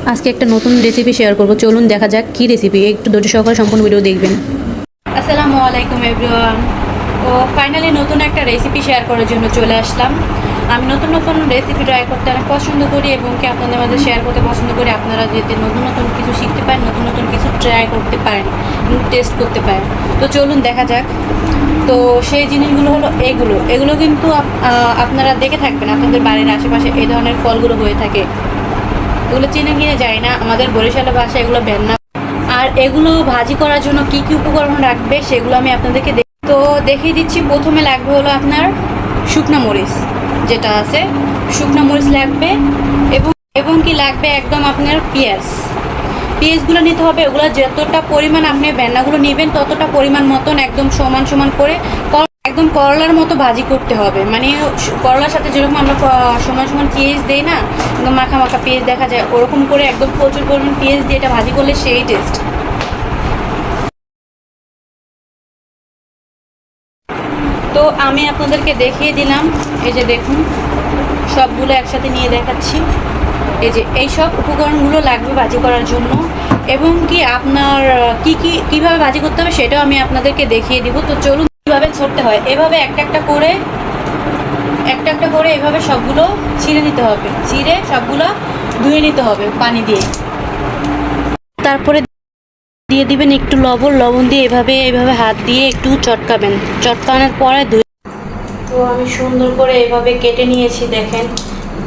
আজকে একটা নতুন রেসিপি শেয়ার করব, চলুন দেখা যাক কী রেসিপি। একটু ধৈর্য সহকারে সম্পূর্ণ ভিডিও দেখবেন। আসসালামু আলাইকুম এভরিওয়ান। তো ফাইনালি নতুন একটা রেসিপি শেয়ার করার জন্য চলে আসলাম। আমি নতুন নতুন রেসিপি ট্রাই করতে অনেক পছন্দ করি এবং কি আপনাদের মাঝে শেয়ার করতে পছন্দ করি। আপনারা যাতে নতুন নতুন কিছু শিখতে পারেন, নতুন নতুন কিছু ট্রাই করতে পারেন এবং টেস্ট করতে পারেন। তো চলুন দেখা যাক। তো সেই জিনিসগুলো হলো এগুলো কিন্তু আপনারা দেখে থাকবেন আপনাদের বাড়ির আশেপাশে এই ধরনের ফলগুলো হয়ে থাকে। এগুলো চিনে কিনে যায় না, আমাদের বরিশালের ভাষায় এগুলো ভেন্না। আর এগুলো ভাজি করার জন্য কি কি উপকরণ রাখবে সেগুলো আমি আপনাদেরকে দেখিয়ে দিচ্ছি। প্রথমে লাগবে হলো আপনার শুকনো মরিচ, যেটা আছে শুকনো মরিচ লাগবে এবং কি লাগবে একদম আপনার পেঁয়াজগুলো নিতে হবে। এগুলো যতটা পরিমাণ আপনি ভেন্নাগুলো নেবেন ততটা পরিমাণ মতন একদম সমান সমান করে একদম করলার মতো ভাজি করতে হবে। মানে করলার সাথে যেরকম আমরা সমান সমান পেঁয়াজ দেই না, একদম মাখা মাখা পেঁয়াজ দেখা যায়, ওরকম করে একদম প্রচুর পরিমাণ পেঁয়াজ দিয়ে এটা ভাজি করলে সেই টেস্ট। তো আমি আপনাদেরকে দেখিয়ে দিলাম, এই যে দেখুন সবগুলো একসাথে নিয়ে দেখাচ্ছি। এই যে এই সব উপকরণগুলো লাগবে ভাজি করার জন্য এবং কি আপনার কীভাবে ভাজি করতে হবে সেটাও আমি আপনাদেরকে দেখিয়ে দিব। তো চলুন কীভাবে ছড়তে হয়। এভাবে একটা একটা করে এভাবে সবগুলো ছিঁড়ে নিতে হবে, ছিঁড়ে সবগুলো ধুয়ে নিতে হবে পানি দিয়ে। তারপরে দিয়ে দিবেন একটু লবণ দিয়ে এভাবে হাত দিয়ে একটু চটকানোর পরে তো আমি সুন্দর করে এভাবে কেটে নিয়েছি। দেখেন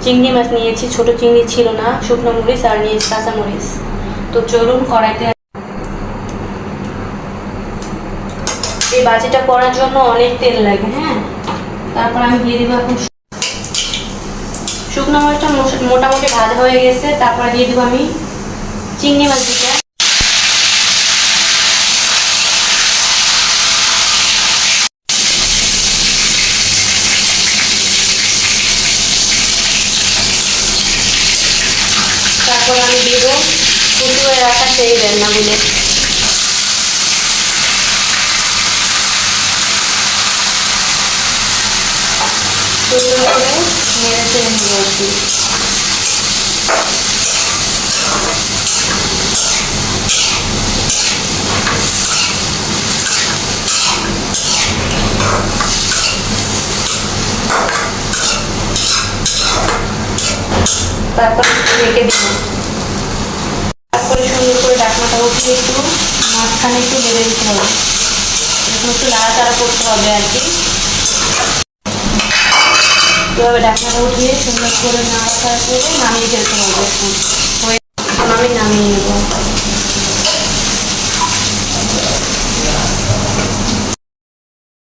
চিংড়ি মাছ নিয়েছি, ছোট চিংড়ি ছিল না, শুকনো মরিচ আর নিয়েছি কাঁচা মরিচ। তো চলুন কড়াইতে। এই ভাজিটা করার জন্য অনেক তেল লাগে, হ্যাঁ। তারপর আমি দিয়ে দিব এখন শুকনো মরিচটা মোটামুটি ভাজা হয়ে গেছে। তারপরে দিয়ে দিব আমি চিংড়ি মাছটা। তারপর আমি দিব কুচুয়ে রাখা সেই ভেন্নাগুলো। তারপর রেখে দিব। তারপরে সুন্দর করে ডাকনাটা উঠিয়ে একটু মাঝখানে একটু বেঁধে দিতে হবে, একটু নাড়াচাড়া করতে হবে আর কি। এভাবে ডাকনাটা উঠিয়ে সুন্দর করে নাড়াচাড়া করে নামিয়ে ফেলতে হবে। এখন